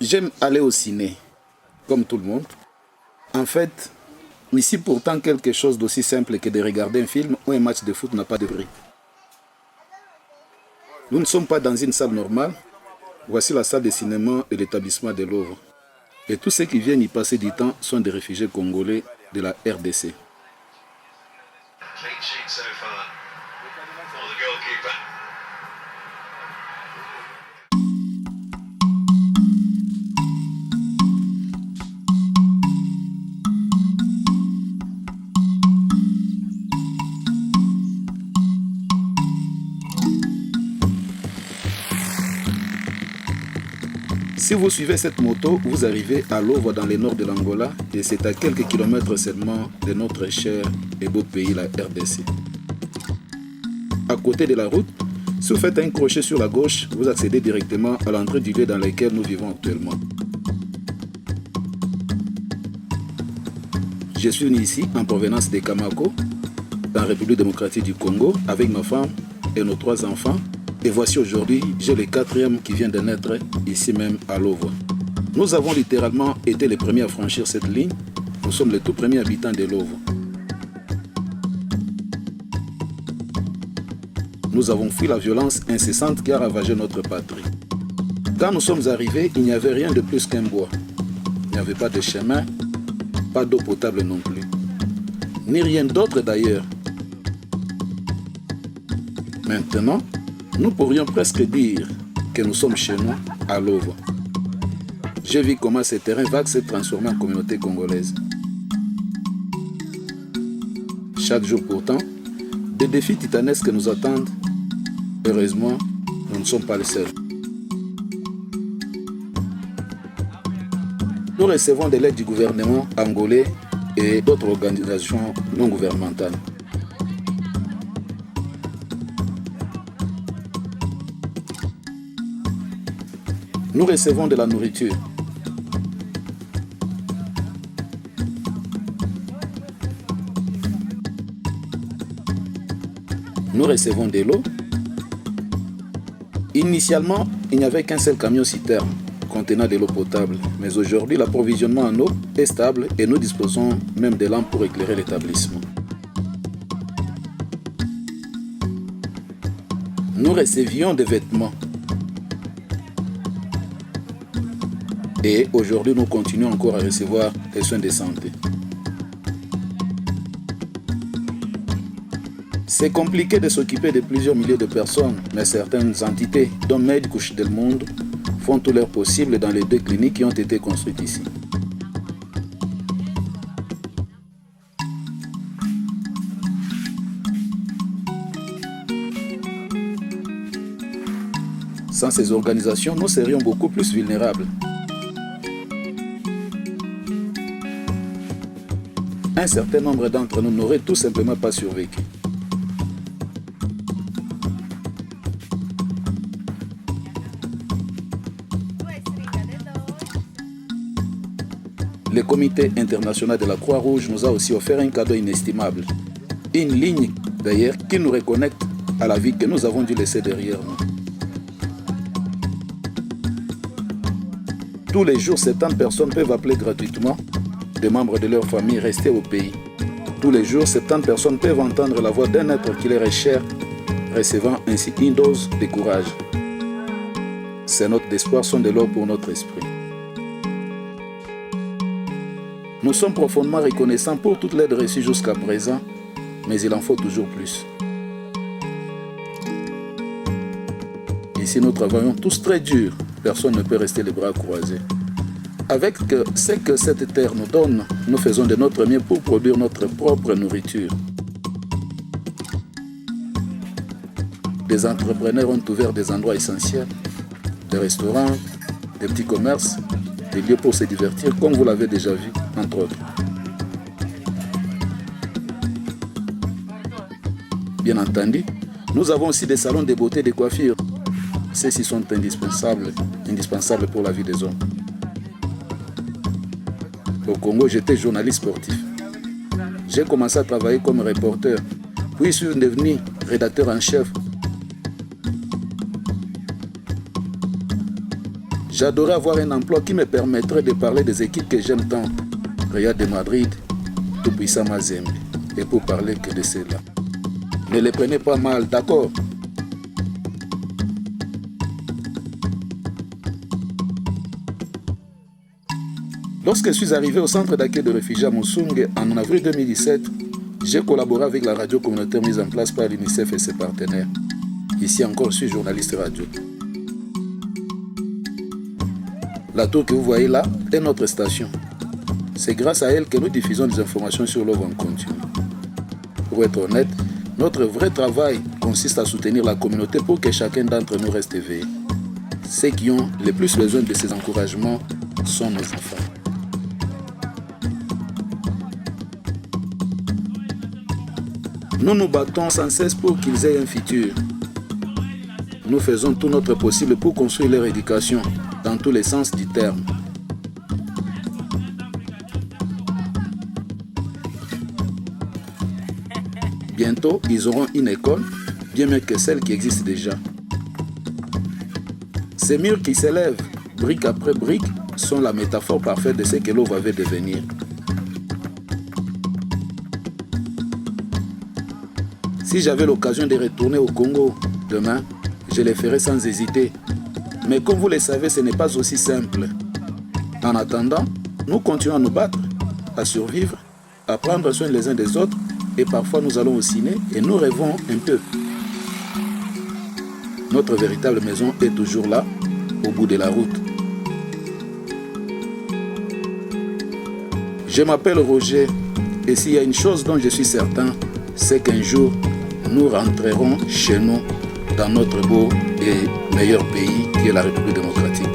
J'aime aller au ciné, comme tout le monde. En fait, ici pourtant quelque chose d'aussi simple que de regarder un film ou un match de foot n'a pas de prix. Nous ne sommes pas dans une salle normale. Voici la salle de cinéma de l'établissement de Louvre. Et tous ceux qui viennent y passer du temps sont des réfugiés congolais de la RDC. Si vous suivez cette moto, vous arrivez à Louvre dans le nord de l'Angola et c'est à quelques kilomètres seulement de notre cher et beau pays, la RDC. À côté de la route, si vous faites un crochet sur la gauche, vous accédez directement à l'entrée du lieu dans lequel nous vivons actuellement. Je suis venu ici en provenance de Kamako, dans la République démocratique du Congo, avec ma femme et nos 3 enfants. Et voici aujourd'hui, j'ai le 4e qui vient de naître ici même à Louvre. Nous avons littéralement été les premiers à franchir cette ligne. Nous sommes les tout premiers habitants de Louvre. Nous avons fui la violence incessante qui a ravagé notre patrie. Quand nous sommes arrivés, il n'y avait rien de plus qu'un bois. Il n'y avait pas de chemin, pas d'eau potable non plus. Ni rien d'autre d'ailleurs. Maintenant, nous pourrions presque dire que nous sommes chez nous, à Louvre. J'ai vu comment ce terrain vague s'est transformé en communauté congolaise. Chaque jour pourtant, des défis titanesques nous attendent. Heureusement, nous ne sommes pas les seuls. Nous recevons de l'aide du gouvernement angolais et d'autres organisations non gouvernementales. Nous recevons de la nourriture. Nous recevons de l'eau. Initialement, il n'y avait qu'un seul camion citerne contenant de l'eau potable. Mais aujourd'hui, l'approvisionnement en eau est stable et nous disposons même de lampes pour éclairer l'établissement. Nous recevions des vêtements. Et aujourd'hui, nous continuons encore à recevoir des soins de santé. C'est compliqué de s'occuper de plusieurs milliers de personnes, mais certaines entités, dont Médicos del Monde, font tout leur possible dans les 2 cliniques qui ont été construites ici. Sans ces organisations, nous serions beaucoup plus vulnérables. Un certain nombre d'entre nous n'auraient tout simplement pas survécu. Le Comité international de la Croix-Rouge nous a aussi offert un cadeau inestimable. Une ligne, d'ailleurs, qui nous reconnecte à la vie que nous avons dû laisser derrière nous. Tous les jours, 70 personnes peuvent appeler gratuitement des membres de leur famille restés au pays. Tous les jours, 70 personnes peuvent entendre la voix d'un être qui leur est cher, recevant ainsi une dose de courage. Ces notes d'espoir sont de l'or pour notre esprit. Nous sommes profondément reconnaissants pour toute l'aide reçue jusqu'à présent, mais il en faut toujours plus. Ici, nous travaillons tous très dur. Personne ne peut rester les bras croisés. Avec ce que cette terre nous donne, nous faisons de notre mieux pour produire notre propre nourriture. Des entrepreneurs ont ouvert des endroits essentiels, des restaurants, des petits commerces, des lieux pour se divertir, comme vous l'avez déjà vu, entre autres. Bien entendu, nous avons aussi des salons de beauté et de coiffure. Ceux-ci sont indispensables pour la vie des hommes. Au Congo, j'étais journaliste sportif. J'ai commencé à travailler comme reporter, puis je suis devenu rédacteur en chef. J'adorais avoir un emploi qui me permettrait de parler des équipes que j'aime tant. Real de Madrid, Tout-Puissant Mazembe. Et pour parler que de cela. Ne les prenez pas mal, d'accord? Lorsque je suis arrivé au centre d'accueil de réfugiés à Musungue en avril 2017, j'ai collaboré avec la radio communautaire mise en place par l'UNICEF et ses partenaires. Ici encore, je suis journaliste radio. La tour que vous voyez là est notre station. C'est grâce à elle que nous diffusons des informations sur l'œuvre en continu. Pour être honnête, notre vrai travail consiste à soutenir la communauté pour que chacun d'entre nous reste éveillé. Ceux qui ont le plus besoin de ces encouragements sont nos enfants. Nous nous battons sans cesse pour qu'ils aient un futur. Nous faisons tout notre possible pour construire leur éducation, dans tous les sens du terme. Bientôt, ils auront une école, bien mieux que celle qui existe déjà. Ces murs qui s'élèvent, brique après brique, sont la métaphore parfaite de ce que l'eau va devenir. Si j'avais l'occasion de retourner au Congo demain, je le ferais sans hésiter. Mais comme vous le savez, ce n'est pas aussi simple. En attendant, nous continuons à nous battre, à survivre, à prendre soin les uns des autres, et parfois nous allons au ciné et nous rêvons un peu. Notre véritable maison est toujours là, au bout de la route. Je m'appelle Roger, et s'il y a une chose dont je suis certain, c'est qu'un jour, nous rentrerons chez nous dans notre beau et meilleur pays qui est la République démocratique.